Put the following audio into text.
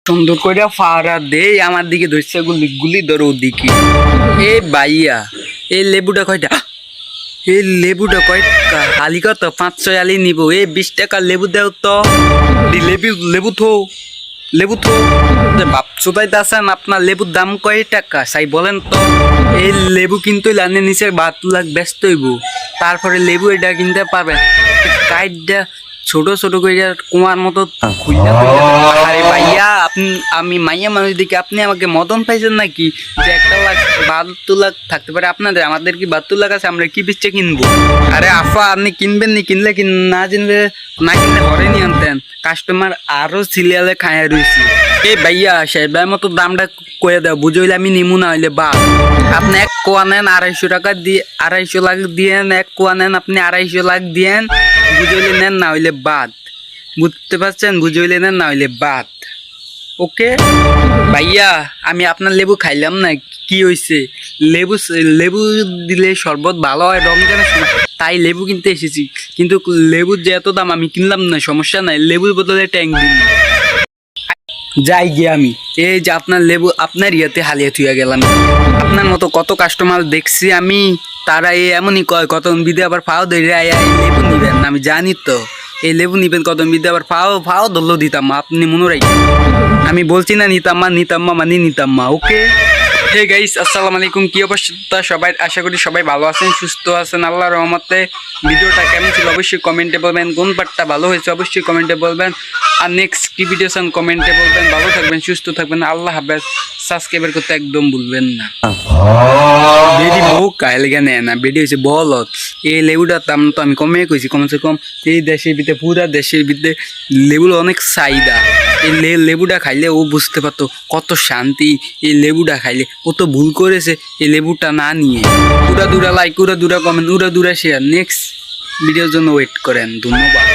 সুন্দর করে ফাড়া দে আমার দিকে ধরছে গুলি গুলি ধরো ওদিকে। এ ভাইয়া এই লেবুটা কয়টা? এই লেবুটা কয়টা? আলি কত? 5-6 আলি নিব। 20 টাকা লেবু দেও তো। লেবু লেবু থো লেবু থো বাপ চোদাইতে আছেন। আপনার লেবুর দাম কয় টাকা সাই বলেন তো? এই লেবু কিন্তু লানে নিচের 12 লাখ ব্যস্ত হইব, তারপরে লেবু এটা কিনতে পারবেন। কাইটটা ছোট ছোট করে কুমার মতো খুইলা খুইলা। আরে ভাইয়া আপনি, আমি মাইয়া মানুষ দেখি আপনি আমাকে মদন পাইছেন নাকি? যে 1,72,00,000 থাকতে পারে আপনাদের, আমাদের কি 72 লাখ আছে? আমরা কি বিচ্ছে কিনবো? আরে আফা আপনি কিনবেন নি? কিনলে না কিনলে ঘরে নিয়ে আনতেন। কাস্টমার আরো সিরিয়ালে খায়া রয়েছে। এ ভাইয়া সেবার মতো দামটা কয়ে দাও, বুঝইলে আমি নিমু না হইলে বা। আপনি 1 কোয়া নেন 250 টাকা দিয়ে, 250 লাখ দিয়েন। 1 কোয়া নেন আপনি 250 লাখ দিয়েন। বুঝইলে নেন না হইলে বাদ। বুঝতে পারছেন? বুঝইলে নেন না হইলে বাদ। ওকে ভাইয়া আমি আপনার লেবু খাইলাম না, কি হয়েছে? লেবু লেবু দিলে শরবত ভালো হয় রমজানের সময়, তাই লেবু কিনতে এসেছি। কিন্তু লেবুর যে এত দাম আমি কিনলাম না, সমস্যা নাই, লেবুর বদলে ট্যাঙ্ক দিন। যাই গিয়ে আমি এই যে আপনার লেবু আপনার ইয়াতে হালিয়ে থুয়া গেলাম। আপনার মতো কত কাস্টমার দেখছি আমি, তারা এই এমনই কয় কতন বিদে আবার ফাও ধরে লেবু নিবেন। আমি জানি তো এই লেবু নিবেন কতন বিদে আবার ফাও ধরলো দিতাম। আপনি মনে রাখবেন, আমি বলছি না নিতাম্মা মানে নিতাম্মা। ওকে হে গাইস আসসালামু আলাইকুম, কি অবস্থা সবাই? আশা করি সবাই ভালো আছেন, সুস্থ আছেন আল্লাহর রহমতে। ভিডিওটা কেমন ছিল অবশ্যই কমেন্টে বলবেন। কোন পার্টটা ভালো হয়েছে অবশ্যই কমেন্টে বলবেন। আর নেক্সট কি ভিডিও চান কমেন্টে বলবেন। ভালো থাকবেন, সুস্থ থাকবেন, আল্লাহ হাফেজ। সাবস্ক্রাইব করতে একদম ভুলবেন না। বেডি বউ কাইল জ্ঞানে না, বেডি হয়েছে বলত। এই লেবুটার দাম তো আমি কমে কইছি, কমসে কম এই দেশের ভিতরে, পুরা দেশের ভিতরে লেবুর অনেক চাহিদা। এই লেবুটা খাইলে ও বুঝতে পারতো কত শান্তি। এই লেবুটা খাইলে ও তো ভুল করেছে এই লেবুটা না নিয়ে। উড়া দুরা লাইক, উড়া দুরা কমেন্ট, উড়া দুরা শেয়ার। নেক্সট ভিডিওর জন্য ওয়েট করেন। ধন্যবাদ।